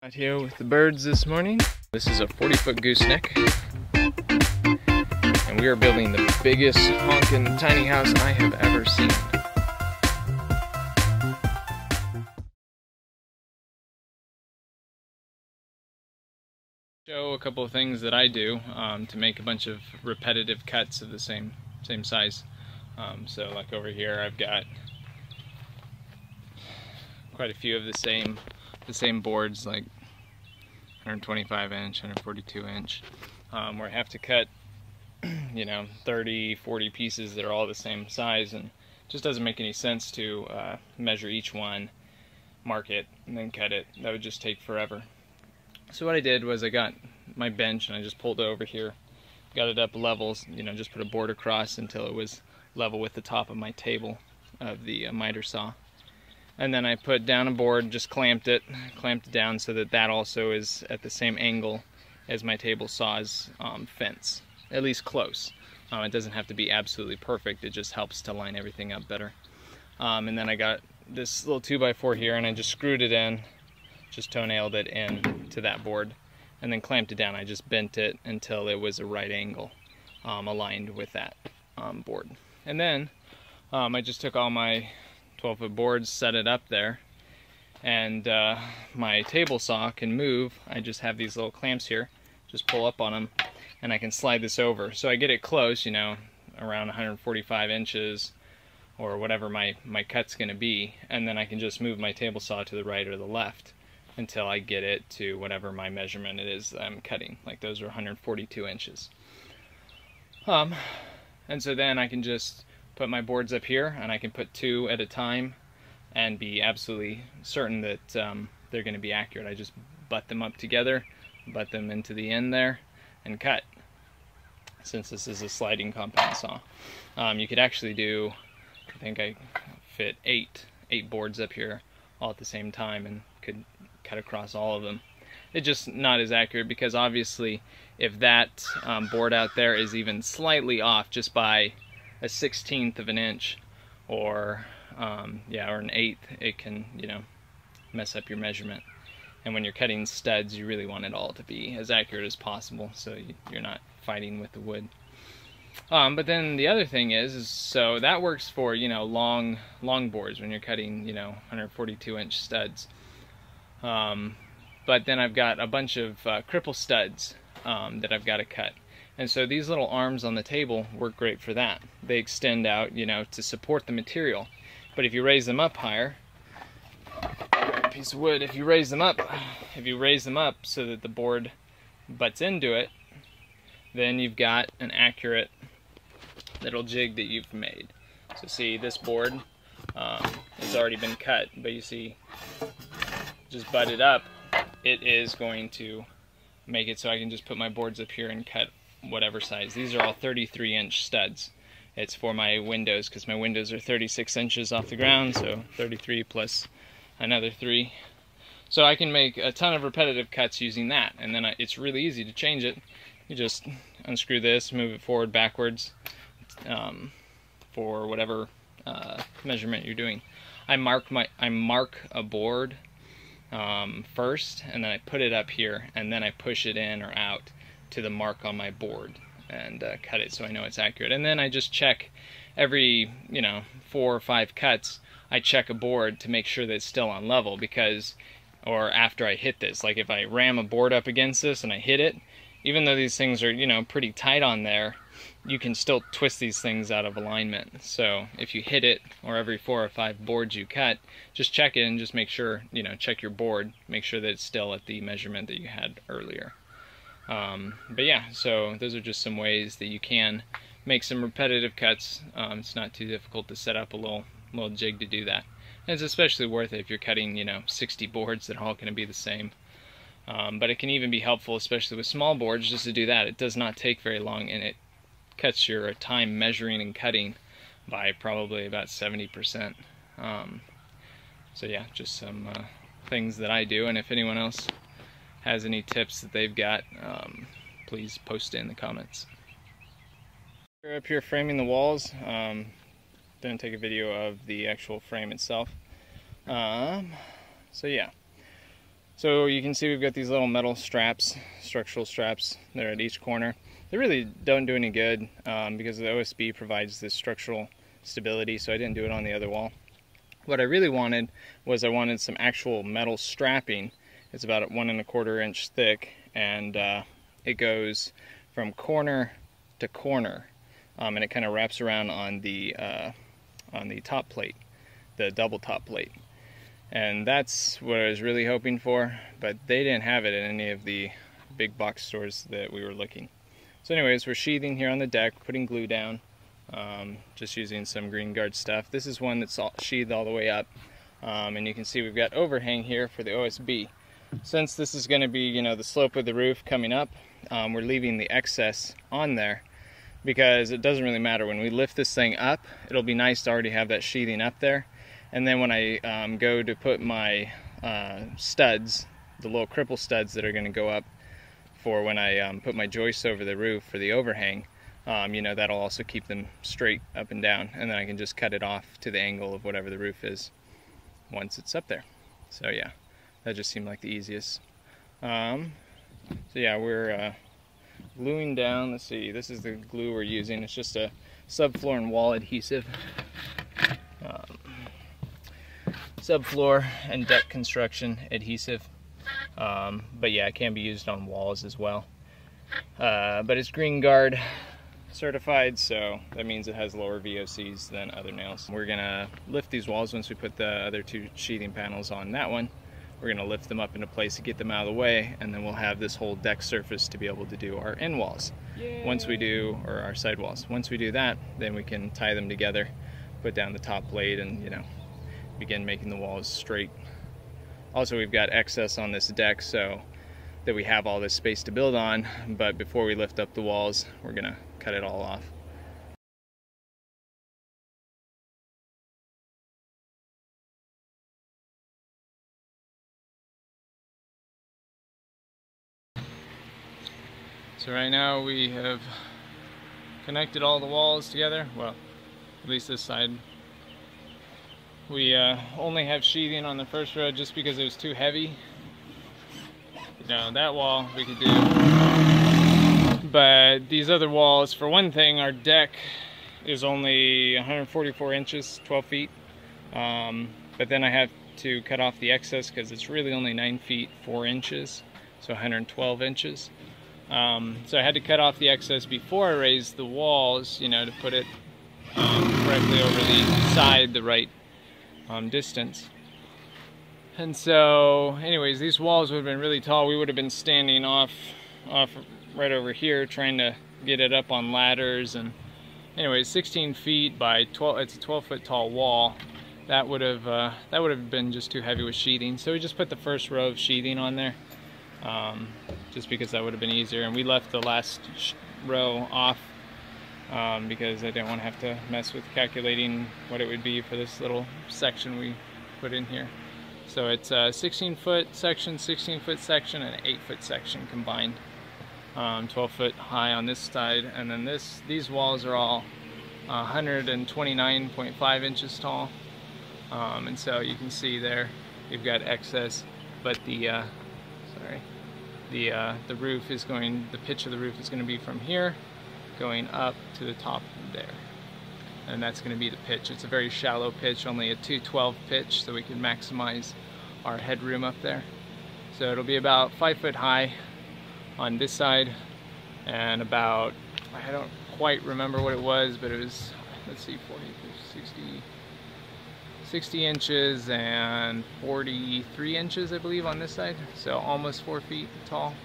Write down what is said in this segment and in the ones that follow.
Out here with the birds this morning. This is a 40-foot gooseneck, and we are building the biggest honkin' tiny house I have ever seen. Show a couple of things that I do to make a bunch of repetitive cuts of the same size. So like over here, I've got quite a few of the same boards, like 125 inch, 142 inch, where I have to cut, 30, 40 pieces that are all the same size, and it just doesn't make any sense to measure each one, mark it, and then cut it. That would just take forever. So what I did was I got my bench and I just pulled it over here, got it up levels, just put a board across until it was level with the top of my table of the miter saw. And then I put down a board, just clamped it down so that that also is at the same angle as my table saw's fence, at least close. It doesn't have to be absolutely perfect, it just helps to line everything up better. And then I got this little 2x4 here and I just screwed it in, just toe-nailed it in to that board, and then clamped it down. I just bent it until it was a right angle aligned with that board. And then I just took all my 12-foot boards, set it up there, and my table saw can move. I just have these little clamps here, just pull up on them, and I can slide this over. So I get it close, around 145 inches, or whatever my cut's gonna be, and then I can just move my table saw to the right or the left until I get it to whatever my measurement it is I'm cutting. Like those are 142 inches. And so then I can just put my boards up here, and I can put 2 at a time and be absolutely certain that they're going to be accurate. I just butt them up together, butt them into the end there, and cut. Since this is a sliding compound saw, you could actually do, I think I fit 8 boards up here all at the same time and could cut across all of them. It's just not as accurate because obviously if that board out there is even slightly off just by a 1/16 of an inch, or or an 1/8, it can mess up your measurement. And when you're cutting studs, you really want it all to be as accurate as possible, so you're not fighting with the wood. But then the other thing is so that works for long boards when you're cutting 142 inch studs. But then I've got a bunch of cripple studs that I've got to cut. And so these little arms on the table work great for that. They extend out, to support the material. But if you raise them up higher, a piece of wood, if you raise them up so that the board butts into it, then you've got an accurate little jig that you've made. So see, this board has already been cut, but you see, just butt it up, it is going to make it so I can just put my boards up here and cut whatever size. These are all 33 inch studs. It's for my windows because my windows are 36 inches off the ground, so 33 plus another 3. So I can make a ton of repetitive cuts using that, and then it's really easy to change it. You just unscrew this, move it forward, backwards, for whatever measurement you're doing. I mark a board first, and then I put it up here, and then I push it in or out to the mark on my board and cut it so I know it's accurate. And then I just check every 4 or 5 cuts. I check a board to make sure that it's still on level, because, or after I hit this, like if I ram a board up against this and I hit it, even though these things are pretty tight on there, you can still twist these things out of alignment. So if you hit it, or every 4 or 5 boards you cut, just check it and just make sure, check your board, make sure that it's still at the measurement that you had earlier. But yeah, so those are just some ways that you can make some repetitive cuts. It's not too difficult to set up a little jig to do that. And it's especially worth it if you're cutting 60 boards that are all going to be the same. But it can even be helpful, especially with small boards, just to do that. It does not take very long, and it cuts your time measuring and cutting by probably about 70%. So yeah, just some things that I do, and if anyone else has any tips that they've got, please post it in the comments. We're up here framing the walls. Didn't take a video of the actual frame itself. So yeah, So you can see we've got these little metal straps, structural straps, they're at each corner. They really don't do any good because the OSB provides this structural stability, so I didn't do it on the other wall. What I really wanted was I wanted some actual metal strapping. It's about 1 1/4 inch thick, and it goes from corner to corner, and it kind of wraps around on the top plate, the double top plate. And that's what I was really hoping for, but they didn't have it in any of the big box stores that we were looking. So anyways, we're sheathing here on the deck, putting glue down, just using some green guard stuff. This is one that's sheathed all the way up, and you can see we've got overhang here for the OSB. Since this is going to be, the slope of the roof coming up, we're leaving the excess on there because it doesn't really matter. When we lift this thing up, it'll be nice to already have that sheathing up there. And then when I go to put my studs, the little cripple studs that are going to go up for when I put my joists over the roof for the overhang, that'll also keep them straight up and down. And then I can just cut it off to the angle of whatever the roof is once it's up there. So yeah, that just seemed like the easiest. So yeah, we're gluing down. Let's see, this is the glue we're using. It's just a subfloor and wall adhesive. Subfloor and deck construction adhesive, but yeah, it can be used on walls as well, but it's green guard certified, so that means it has lower VOCs than other nails. We're gonna lift these walls once we put the other 2 sheathing panels on that one. We're gonna lift them up into place to get them out of the way, and then we'll have this whole deck surface to be able to do our end walls. Once we do, or our side walls, once we do that, then we can tie them together, put down the top plate, and begin making the walls straight. Also, we've got excess on this deck so that we have all this space to build on, but before we lift up the walls, we're gonna cut it all off. So right now we have connected all the walls together, well, at least this side. We only have sheathing on the first row just because it was too heavy. That wall we could do. But these other walls, for one thing, our deck is only 144 inches, 12 feet. But then I have to cut off the excess because it's really only 9 feet, 4 inches, so 112 inches. So I had to cut off the excess before I raised the walls, to put it correctly over the side, the right distance. And so anyways, these walls would have been really tall. We would have been standing off right over here trying to get it up on ladders, and anyways, 16 feet by 12, it's a 12-foot tall wall. That would have been just too heavy with sheathing, so we just put the first row of sheathing on there, just because that would have been easier, and we left the last row off because I didn't want to have to mess with calculating what it would be for this little section we put in here. So it's a 16-foot section, 16-foot section, and an 8-foot section combined. 12-foot high on this side, and then these walls are all 129.5 inches tall. And so you can see there we've got excess, but the roof is going, the pitch of the roof is going to be from here going up to the top there, and that's going to be the pitch. It's a very shallow pitch, only a 212 pitch, so we can maximize our headroom up there. So it'll be about 5 foot high on this side, and about, I don't quite remember what it was, but it was, let's see, 40, 60 inches and 43 inches, I believe, on this side, so almost 4 feet tall.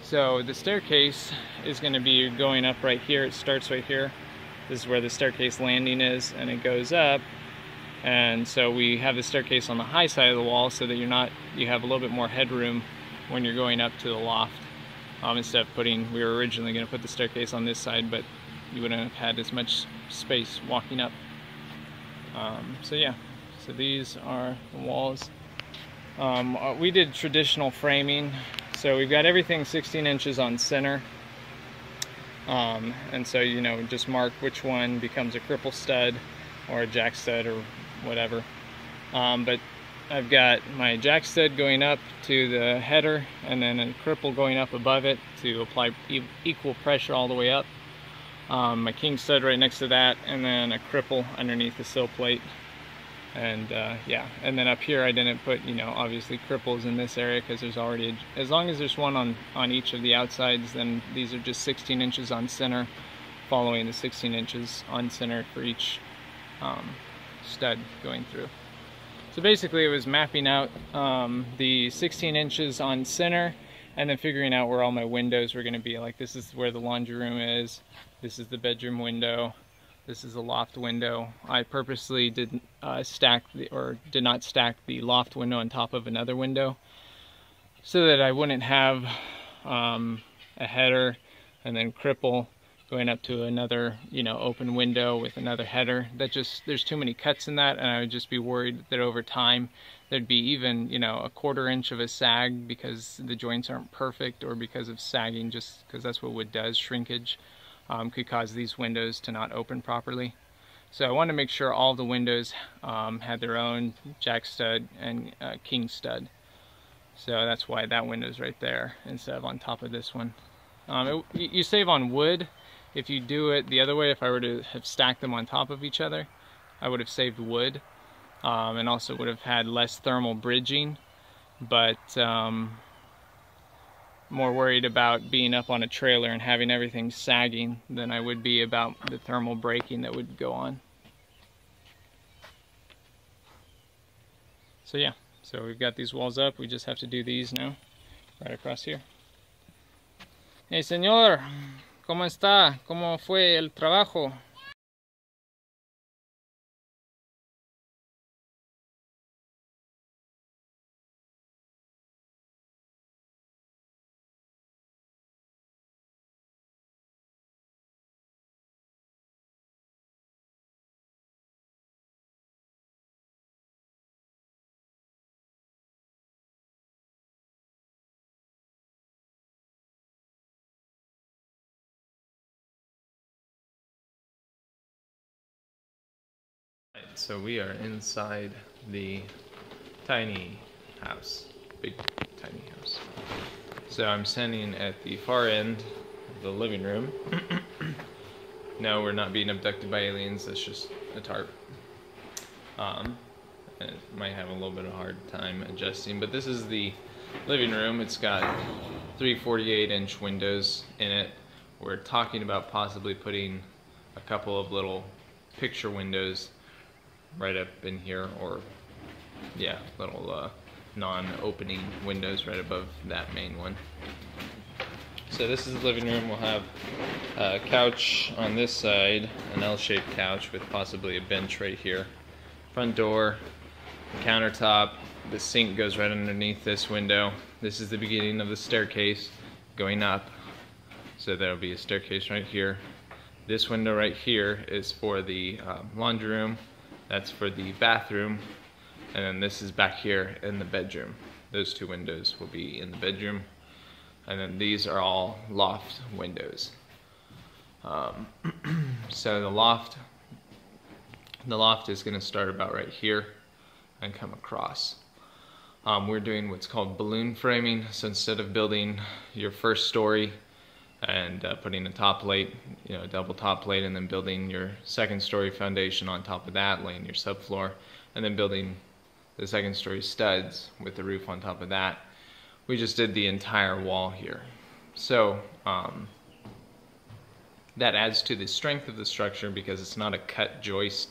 So the staircase is going to be going up right here. It starts right here. This is where the staircase landing is, and it goes up. And so we have the staircase on the high side of the wall so that you have a little bit more headroom when you're going up to the loft. Instead of we were originally going to put the staircase on this side, but you wouldn't have had as much space walking up. So yeah, so these are the walls. We did traditional framing, so we've got everything 16 inches on center. And so, just mark which one becomes a cripple stud or a jack stud or whatever. But I've got my jack stud going up to the header, and then a cripple going up above it to apply equal pressure all the way up. My king stud right next to that, and then a cripple underneath the sill plate. And yeah, and then up here I didn't put, you know, obviously cripples in this area because there's already, as long as there's one on each of the outsides, then these are just 16 inches on center, following the 16 inches on center for each stud going through. So basically it was mapping out the 16 inches on center, and then figuring out where all my windows were going to be. Like, this is where the laundry room is, this is the bedroom window, this is the loft window. I purposely did not stack the loft window on top of another window so that I wouldn't have a header and then cripple going up to another, you know, open window with another header. That just, there's too many cuts in that, and I would just be worried that over time there'd be even, you know, a 1/4 inch of a sag because the joints aren't perfect, or because of sagging, just because that's what wood does. Shrinkage could cause these windows to not open properly. So I wanted to make sure all the windows had their own jack stud and king stud. So that's why that window's right there instead of on top of this one. You save on wood if you do it the other way. If I were to have stacked them on top of each other, I would have saved wood, and also would have had less thermal bridging, but more worried about being up on a trailer and having everything sagging than I would be about the thermal breaking that would go on. So yeah, so we've got these walls up, we just have to do these now, right across here. Hey señor, ¿cómo está? ¿Cómo fue el trabajo? So we are inside the tiny house, big tiny house. So I'm standing at the far end of the living room. No, we're not being abducted by aliens, that's just a tarp. It might have a little bit of a hard time adjusting, but this is the living room. It's got 3 48-inch windows in it. We're talking about possibly putting a couple of little picture windows right up in here, or yeah, little non-opening windows right above that main one. So this is the living room. We'll have a couch on this side, an L-shaped couch with possibly a bench right here. Front door, countertop, the sink goes right underneath this window. This is the beginning of the staircase going up, so there'll be a staircase right here. This window right here is for the laundry room. That's for the bathroom, and then this is back here in the bedroom. Those 2 windows will be in the bedroom, and then these are all loft windows. So the loft is going to start about right here and come across. We're doing what's called balloon framing. So instead of building your first story and putting a top plate, you know, a double top plate, and then building your second story foundation on top of that, laying your subfloor, and then building the second story studs with the roof on top of that, we just did the entire wall here. So that adds to the strength of the structure because it's not a cut joist,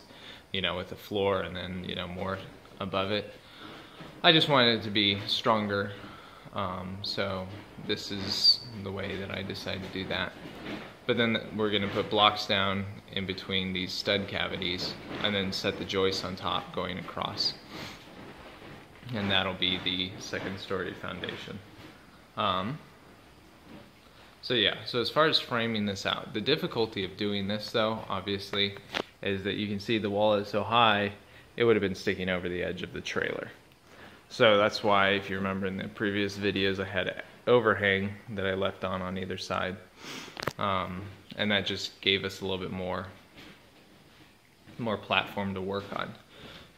you know, with the floor and then, you know, more above it. I just wanted it to be stronger. So this is the way that I decided to do that. But then we're going to put blocks down in between these stud cavities and then set the joists on top going across. And that'll be the second story foundation. So yeah, so as far as framing this out, the difficulty of doing this though, obviously, is that you can see the wall is so high, it would have been sticking over the edge of the trailer. So that's why, if you remember in the previous videos, I had an overhang that I left on either side. And that just gave us a little bit more platform to work on.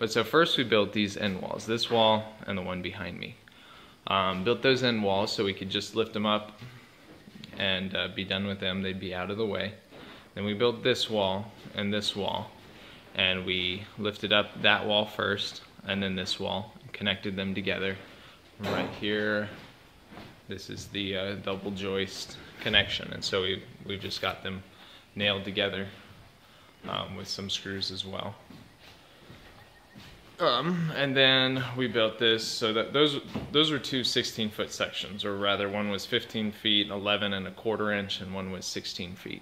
But so first we built these end walls, this wall and the one behind me. Built those end walls so we could just lift them up and be done with them. They'd be out of the way. Then we built this wall, and we lifted up that wall first and then this wall, connected them together. Right here, this is the double joist connection, and so we've just got them nailed together with some screws as well. And then we built this so that those were two 16-foot sections, or rather one was 15 feet 11 1/4 inch and one was 16 feet.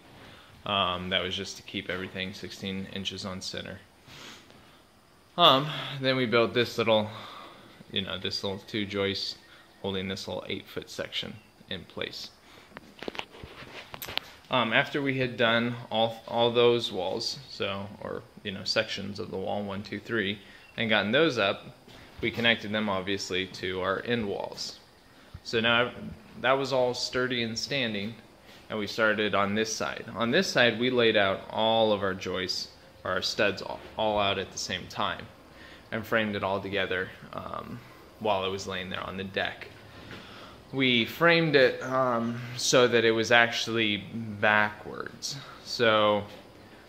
That was just to keep everything 16 inches on center. Then we built this little, this little 2 joist holding this little 8-foot section in place. After we had done all those walls, sections of the wall, 1, 2, 3, and gotten those up, we connected them obviously to our end walls. So now that was all sturdy and standing, and we started on this side. On this side, we laid out all of our joists, or our studs, all out at the same time, and framed it all together while it was laying there on the deck. We framed it so that it was actually backwards. So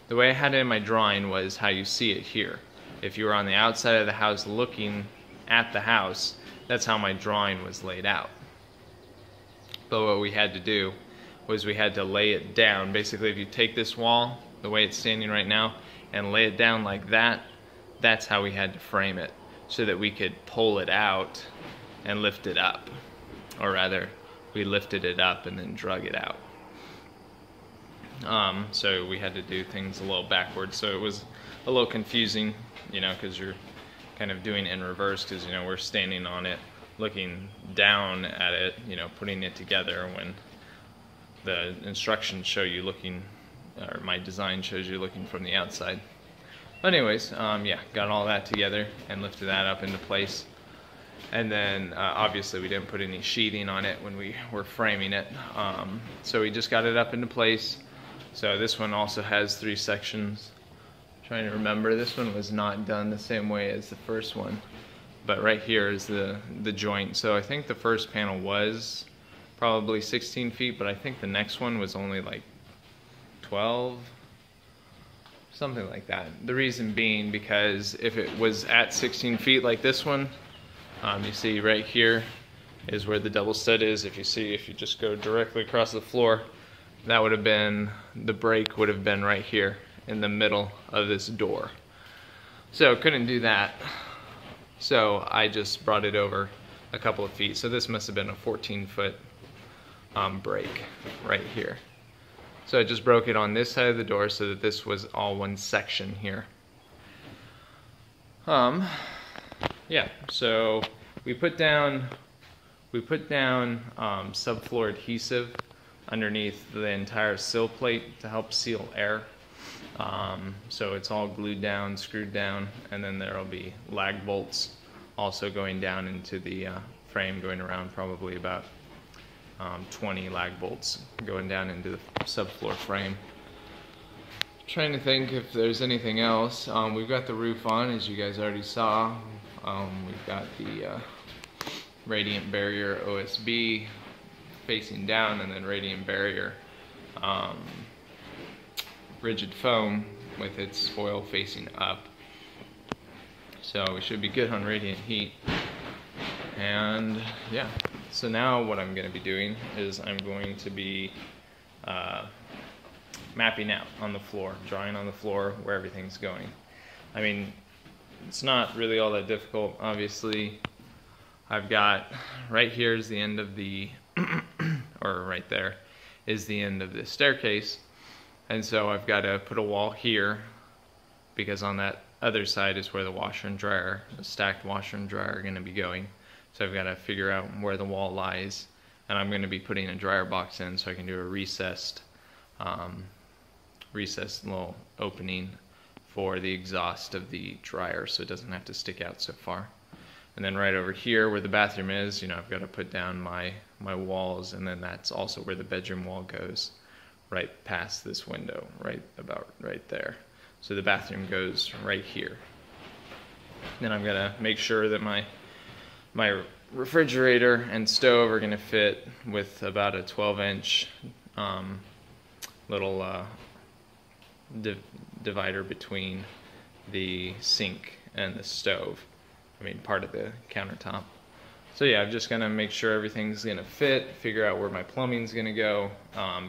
the way I had it in my drawing was how you see it here. If you were on the outside of the house looking at the house, that's how my drawing was laid out. But what we had to do was we had to lay it down. Basically, if you take this wall, the way it's standing right now, and lay it down like that, that's how we had to frame it, so that we could pull it out and lift it up. Or rather, we lifted it up and then drug it out. So we had to do things a little backwards, so it was a little confusing, because you're kind of doing it in reverse, because we're standing on it, looking down at it, putting it together, when the instructions show you looking, or my design shows you looking from the outside. But anyways, got all that together and lifted that up into place. And then obviously we didn't put any sheathing on it when we were framing it, so we just got it up into place. So this one also has 3 sections. Trying to remember, this one was not done the same way as the first one, but right here is the joint. So I think the first panel was probably 16 feet, but I think the next one was only like 12, something like that. The reason being because if it was at 16 feet like this one, you see right here is where the double stud is. If you just go directly across the floor, that would have been, the break would have been right here in the middle of this door. So couldn't do that. So I just brought it over a couple of feet. So this must have been a 14-foot break right here. So I just broke it on this side of the door so that this was all one section here. So we put down subfloor adhesive underneath the entire sill plate to help seal air. So it's all glued down, screwed down, and then there will be lag bolts also going down into the frame, going around probably about 20 lag bolts going down into the subfloor frame. Trying to think if there's anything else. We've got the roof on, as you guys already saw. We've got the radiant barrier OSB facing down, and then radiant barrier rigid foam with its foil facing up. So we should be good on radiant heat. And yeah, so now what I'm going to be doing is I'm going to be mapping out on the floor, drawing on the floor where everything's going. I mean, it's not really all that difficult. Obviously, I've got, right here is the end of the, or right there is the end of the staircase. And so I've got to put a wall here, because on that other side is where the washer and dryer, the stacked washer and dryer, are going to be going. So I've got to figure out where the wall lies, and I'm going to be putting a dryer box in so I can do a recessed little opening for the exhaust of the dryer, so it doesn't have to stick out so far. And then right over here where the bathroom is, I've got to put down my walls, and then that's also where the bedroom wall goes, right past this window, right about right there. So the bathroom goes right here. Then I'm gonna make sure that my refrigerator and stove are gonna fit with about a 12-inch little divider between the sink and the stove. I mean, part of the countertop. So yeah, I'm just gonna make sure everything's gonna fit, figure out where my plumbing's gonna go,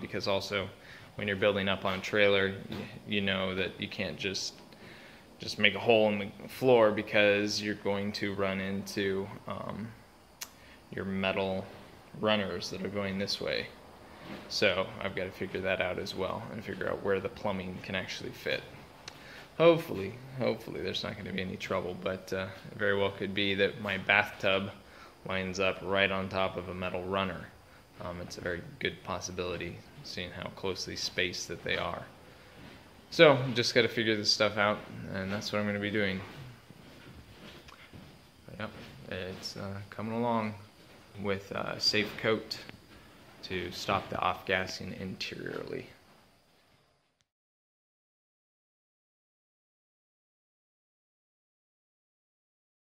because also when you're building up on a trailer, you know that you can't just make a hole in the floor, because you're going to run into your metal runners that are going this way. So I've got to figure that out as well, and figure out where the plumbing can actually fit. Hopefully there's not going to be any trouble, but it very well could be that my bathtub lines up right on top of a metal runner. It's a very good possibility, seeing how closely spaced that they are. So just got to figure this stuff out, and that's what I'm going to be doing. Yep, it's coming along with a safe coat to stop the off-gassing interiorly.